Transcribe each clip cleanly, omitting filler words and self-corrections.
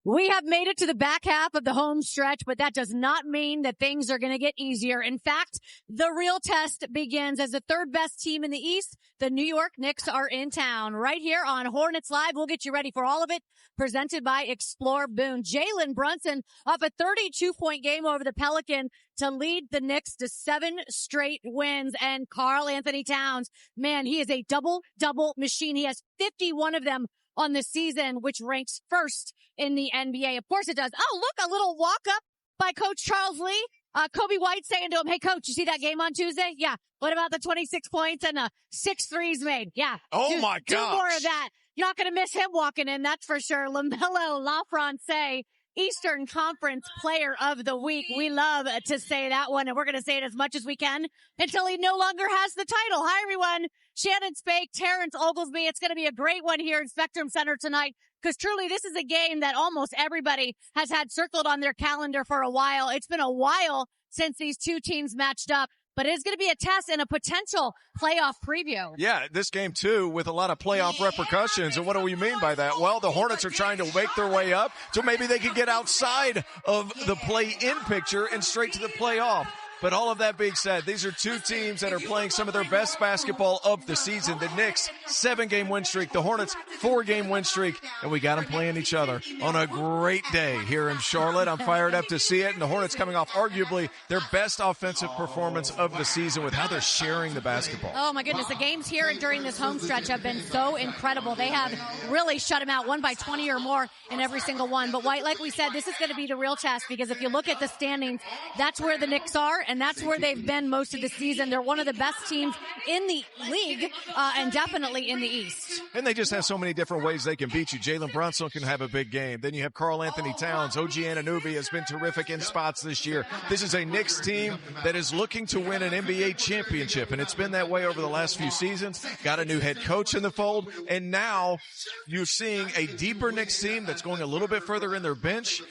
We have made it to the back half of the home stretch, but that does not mean that things are going to get easier. In fact, the real test begins as the third best team in the East. The New York Knicks are in town right here on Hornets Live. We'll get you ready for all of it. Presented by Explore Boone. Jalen Brunson off a 32-point game over the Pelican to lead the Knicks to 7 straight wins. And Karl Anthony Towns, man, he is a double machine. He has 51 of them on the season, which ranks first in the NBA. Of course it does. Oh, look, a little walk up by Coach Charles Lee. Kobe White saying to him, hey, Coach, you see that game on Tuesday? Yeah. What about the 26 points and 6 threes made? Yeah. Oh, my God. Do more of that. You're not going to miss him walking in, that's for sure. LaMelo LaFrance, Eastern Conference Player of the Week. We love to say that one, and we're going to say it as much as we can until he no longer has the title. Hi, everyone. Shannon Spake, Terrence Oglesby. It's going to be a great one here in Spectrum Center tonight because truly this is a game that almost everybody has had circled on their calendar for a while. It's been a while since these two teams matched up, but it is going to be a test and a potential playoff preview. Yeah, this game, too, with a lot of playoff repercussions. And what do we mean by that? Well, the Hornets are trying to make their way up, so maybe they can get outside of the play-in picture and straight to the playoff. But all of that being said, these are two teams that are playing some of their best basketball of the season. The Knicks, 7-game win streak. The Hornets, 4-game win streak. And we got them playing each other on a great day here in Charlotte. I'm fired up to see it. And the Hornets coming off arguably their best offensive performance of the season with how they're sharing the basketball. Oh, my goodness. The games here during this home stretch have been so incredible. They have really shut them out, won by 20 or more in every single one. But, White, like we said, this is going to be the real test because if you look at the standings, that's where the Knicks are. And that's where they've been most of the season. They're one of the best teams in the league, and definitely in the East. And they just have so many different ways they can beat you. Jalen Brunson can have a big game. Then you have Karl Anthony Towns. OG Anunoby has been terrific in spots this year. This is a Knicks team that is looking to win an NBA championship, and it's been that way over the last few seasons. Got a new head coach in the fold, and now you're seeing a deeper Knicks team that's going a little bit further in their bench,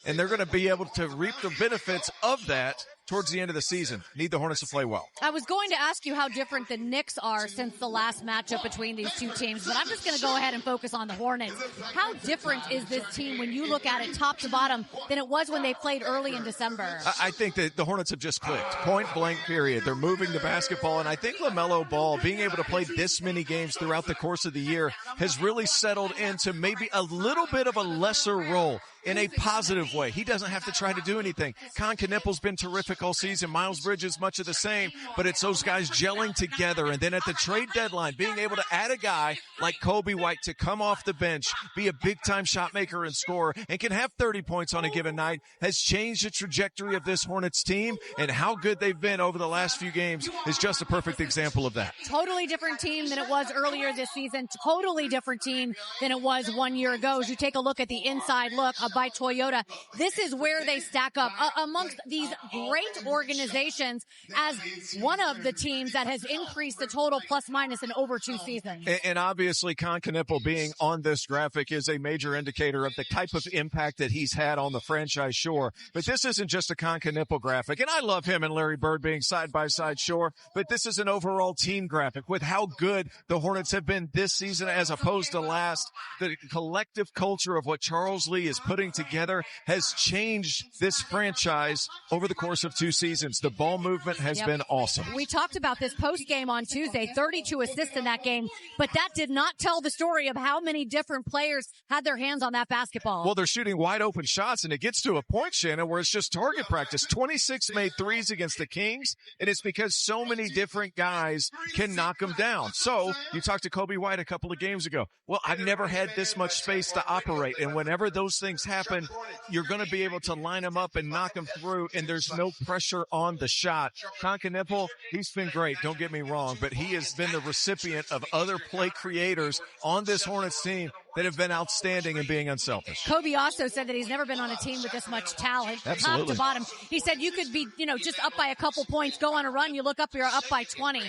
and they're going to be able to reap the benefits of that towards the end of the season. Need the Hornets to play well. I was going to ask you how different the Knicks are since the last matchup between these two teams, but I'm just going to go ahead and focus on the Hornets. How different is this team when you look at it top to bottom than it was when they played early in December? I think that the Hornets have just clicked. Point blank period. They're moving the basketball, and I think LaMelo Ball, being able to play this many games throughout the course of the year, has really settled into maybe a little bit of a lesser role in a positive way. He doesn't have to try to do anything. Con Knippel's been terrific all season. Miles Bridges, much of the same, but it's those guys gelling together. And then at the trade deadline, being able to add a guy like Kobe White to come off the bench, be a big-time shot maker and scorer, and can have 30 points on a given night has changed the trajectory of this Hornets team, and how good they've been over the last few games is just a perfect example of that. Totally different team than it was earlier this season. Totally different team than it was 1 year ago. As you take a look at the inside look by Toyota, this is where they stack up amongst these great organizations as one of the teams that has increased the total plus minus in over 2 seasons. And obviously, Con Knippel being on this graphic is a major indicator of the type of impact that he's had on the franchise, sure. But this isn't just a Con Knippel graphic. And I love him and Larry Bird being side by side, sure. But this is an overall team graphic with how good the Hornets have been this season as opposed to last. The collective culture of what Charles Lee is putting together has changed this franchise over the course of 2 seasons. The ball movement has been awesome. We talked about this post game on Tuesday, 32 assists in that game, but that did not tell the story of how many different players had their hands on that basketball. Well, they're shooting wide open shots, and it gets to a point, Shannon, where it's just target practice. 26 made threes against the Kings, and it's because so many different guys can knock them down. So you talked to Kobe White a couple of games ago. Well, I've never had this much space to operate, and whenever those things happen, you're going to be able to line them up and knock them through, and there's no pressure on the shot. Con Knippel, he's been great, don't get me wrong, but he has been the recipient of other play creators on this Hornets team that have been outstanding in being unselfish. Kobe also said that he's never been on a team with this much talent, top to bottom. He said you could be, just up by a couple points, go on a run, you look up, you're up by 20.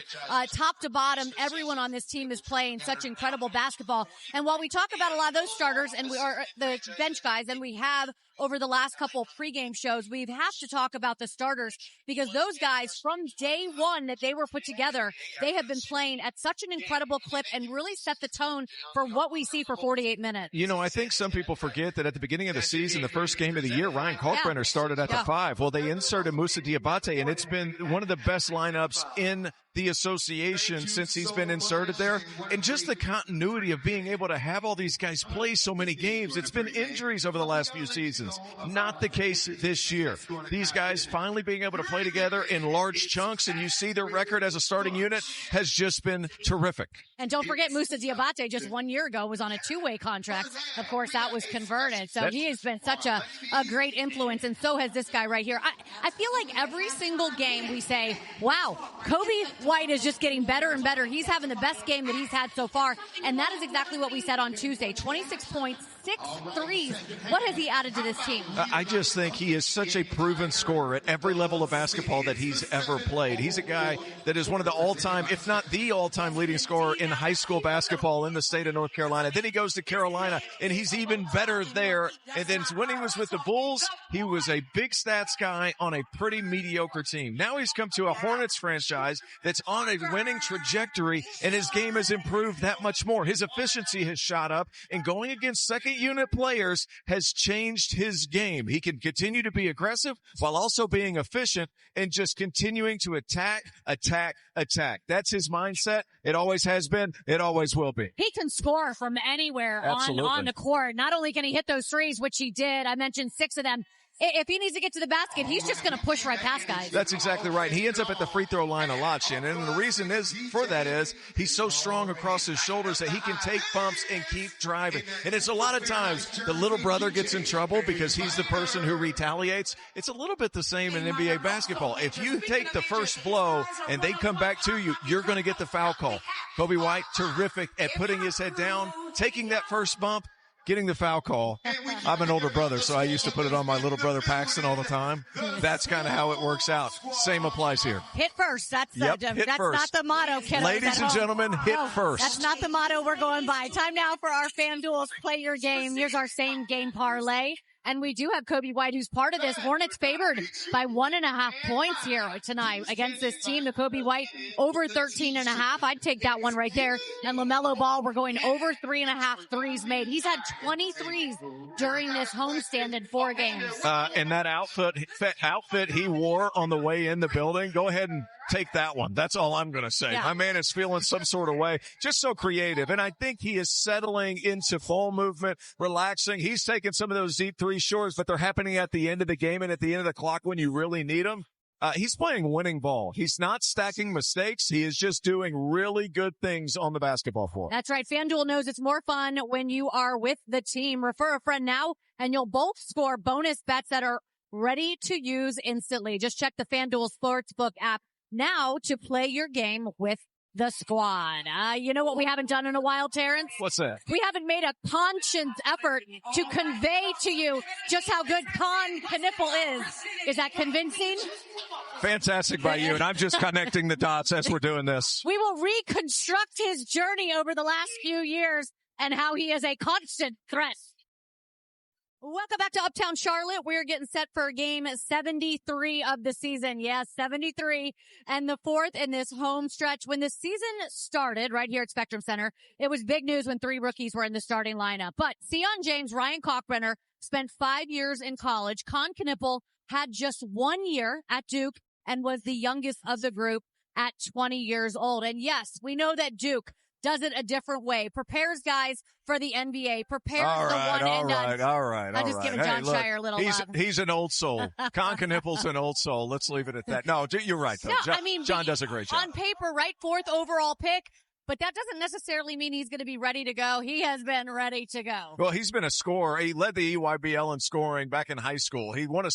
Top to bottom, everyone on this team is playing such incredible basketball. And while we talk about a lot of those starters and we are the bench guys, and we have over the last couple pregame shows, we have to talk about the starters because those guys from day one that they were put together, they have been playing at such an incredible clip and really set the tone for what we see for 48 minutes. You know, I think some people forget that at the beginning of the season, the first game of the year, Ryan Kalkbrenner started at the 5. Well, they inserted Moussa Diabate, and it's been one of the best lineups in the association since he's been inserted there. And just the continuity of being able to have all these guys play so many games. It's been injuries over the last few seasons. Not the case this year. These guys finally being able to play together in large chunks, and you see their record as a starting unit has just been terrific. And don't forget, Moussa Diabate just 1 year ago was on a 2-way contract. Of course, that was converted. So he has been such a great influence, and so has this guy right here. I feel like every single game we say, wow, Kobe White is just getting better and better. He's having the best game that he's had so far. And that is exactly what we said on Tuesday. 26 points, 6 threes. What has he added to this team? I just think he is such a proven scorer at every level of basketball that he's ever played. He's a guy that is one of the all-time, if not the all-time leading scorer in high school basketball in the state of North Carolina. Then he goes to Carolina, and he's even better there. And then when he was with the Bulls, he was a big stats guy on a pretty mediocre team. Now he's come to a Hornets franchise that's on a winning trajectory, and his game has improved that much more. His efficiency has shot up, and going against second-unit players has changed his game. He can continue to be aggressive while also being efficient and just continuing to attack. That's his mindset. It always has been. It always will be. He can score from anywhere on the court. Not only can he hit those threes, which he did, I mentioned 6 of them. If he needs to get to the basket, he's just going to push right past guys. That's exactly right. He ends up at the free throw line a lot, Shannon. And the reason is he's so strong across his shoulders that he can take bumps and keep driving. And it's a lot of times the little brother gets in trouble because he's the person who retaliates. It's a little bit the same in NBA basketball. If you take the first blow and they come back to you, you're going to get the foul call. Kobe White, terrific at putting his head down, taking that first bump, getting the foul call. I'm an older brother, so I used to put it on my little brother Paxton all the time. That's kind of how it works out. Same applies here. Hit first. That's not the motto, kiddos. Ladies and gentlemen, hit first. That's not the motto we're going by. Time now for our FanDuel's Play Your Game. Here's our same game parlay. And we do have Kobe White, who's part of this. Hornets favored by 1.5 points here tonight against this team. The Kobe White over 13.5. I'd take that one right there. And LaMelo Ball, we're going over 3.5 threes made. He's had 20 threes during this homestand in 4 games. And that outfit he wore on the way in the building, go ahead and take that one. That's all I'm going to say. Yeah. My man is feeling some sort of way. Just so creative. And I think he is settling into ball movement, relaxing. He's taking some of those deep 3 shorts, but they're happening at the end of the game and at the end of the clock when you really need them. He's playing winning ball. He's not stacking mistakes. He is just doing really good things on the basketball floor. That's right. FanDuel knows it's more fun when you are with the team. Refer a friend now, and you'll both score bonus bets that are ready to use instantly. Just check the FanDuel Sportsbook app now to play your game with the squad. You know what we haven't done in a while, Terrence? What's that? We haven't made a conscious effort to convey to you just how good Con Kniffel is. Is that convincing? Fantastic by you, and I'm just connecting the dots as we're doing this. We will reconstruct his journey over the last few years and how he is a constant threat. Welcome back to Uptown Charlotte. We're getting set for game 73 of the season. Yes, 73 and the 4th in this home stretch. When the season started right here at Spectrum Center, it was big news when 3 rookies were in the starting lineup. But Sion James, Ryan Kalkbrenner spent 5 years in college. Con Kniffel had just 1 year at Duke and was the youngest of the group at 20 years old. And yes, we know that Duke does it a different way. Prepares guys for the NBA. Prepares the one and done. All right. I'm just giving John Shire a little love. He's an old soul. Con Kniffel's an old soul. Let's leave it at that. No, you're right, though. Yeah, John does a great job. On paper, right, 4th overall pick. But that doesn't necessarily mean he's going to be ready to go. He has been ready to go. Well, he's been a scorer. He led the EYBL in scoring back in high school. He won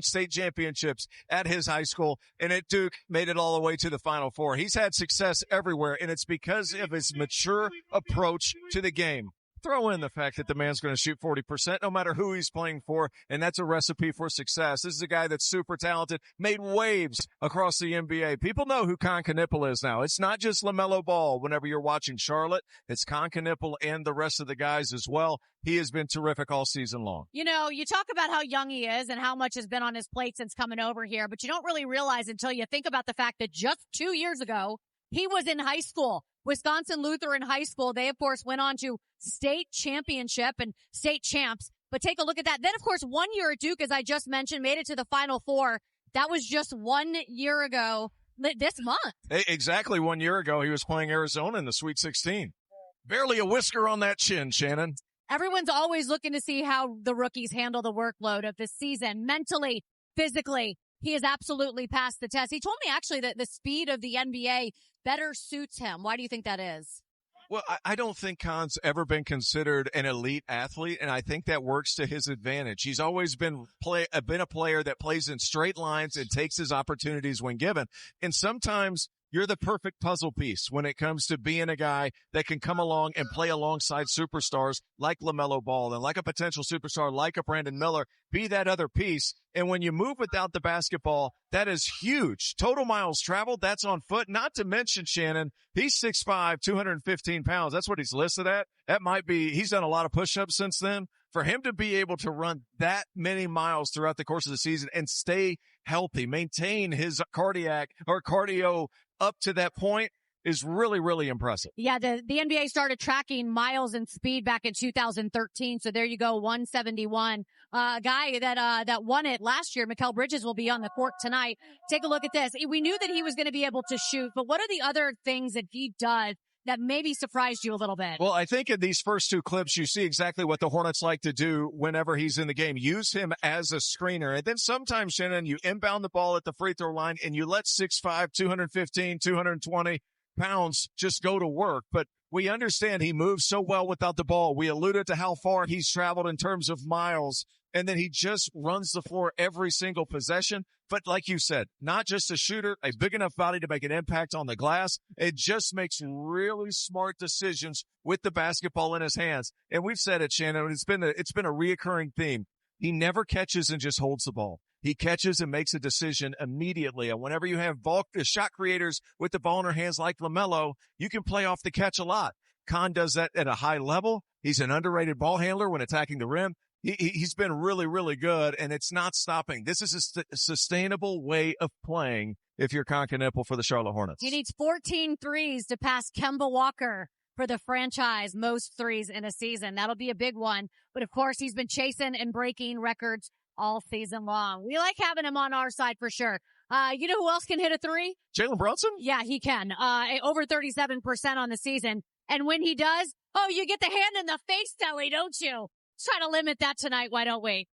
state championships at his high school, and at Duke made it all the way to the Final Four. He's had success everywhere, and it's because of his mature approach to the game. throw in the fact that the man's going to shoot 40% no matter who he's playing for, and that's a recipe for success. This is a guy that's super talented, made waves across the NBA. People know who Con Knipple is now. It's not just LaMelo Ball whenever you're watching Charlotte. It's Con Knipple and the rest of the guys as well. He has been terrific all season long. You know, you talk about how young he is and how much has been on his plate since coming over here, but you don't really realize until you think about the fact that just 2 years ago, he was in high school. Wisconsin Lutheran High School. They, of course, went on to state championship and state champs. But take a look at that. Then, of course, 1 year at Duke, as I just mentioned, made it to the Final Four. That was just 1 year ago this month. Exactly 1 year ago, he was playing Arizona in the Sweet 16. Barely a whisker on that chin, Shannon. Everyone's always looking to see how the rookies handle the workload of the season, mentally, physically. He has absolutely passed the test. He told me actually that the speed of the NBA better suits him. Why do you think that is? Well, I don't think Con's ever been considered an elite athlete, and I think that works to his advantage. He's always been a player that plays in straight lines and takes his opportunities when given. And sometimes you're the perfect puzzle piece when it comes to being a guy that can come along and play alongside superstars like LaMelo Ball and like a potential superstar like a Brandon Miller, be that other piece. And when you move without the basketball, that is huge. Total miles traveled, that's on foot. Not to mention, Shannon, he's 6'5", 215 pounds. That's what he's listed at. That might be, he's done a lot of push-ups since then. For him to be able to run that many miles throughout the course of the season and stay healthy, maintain his cardio up to that point is really, really impressive. Yeah, the NBA started tracking miles and speed back in 2013. So there you go, 171. Guy that won it last year, Mikal Bridges, will be on the court tonight. Take a look at this. We knew that he was going to be able to shoot, but what are the other things that he does that maybe surprised you a little bit? Well, I think in these first two clips, you see exactly what the Hornets like to do whenever he's in the game. Use him as a screener. And then sometimes, Shannon, you inbound the ball at the free throw line and you let 6'5", 215, 220 pounds just go to work. But we understand he moves so well without the ball. We alluded to how far he's traveled in terms of miles. And then he just runs the floor every single possession. But like you said, not just a shooter, a big enough body to make an impact on the glass. It just makes really smart decisions with the basketball in his hands. And we've said it, Shannon, it's been a reoccurring theme. He never catches and just holds the ball. He catches and makes a decision immediately. And whenever you have shot creators with the ball in their hands like LaMelo, you can play off the catch a lot. Con does that at a high level. He's an underrated ball handler when attacking the rim. He's been really, really good, and it's not stopping. This is a sustainable way of playing if you're Con Knipple for the Charlotte Hornets. He needs 14 threes to pass Kemba Walker for the franchise most threes in a season. That'll be a big one. But, of course, he's been chasing and breaking records all season long. We like having him on our side for sure. You know who else can hit a three? Jalen Brunson? Yeah, he can. Over 37% on the season. And when he does, you get the hand in the face, Telly, don't you? Let's try to limit that tonight, why don't we?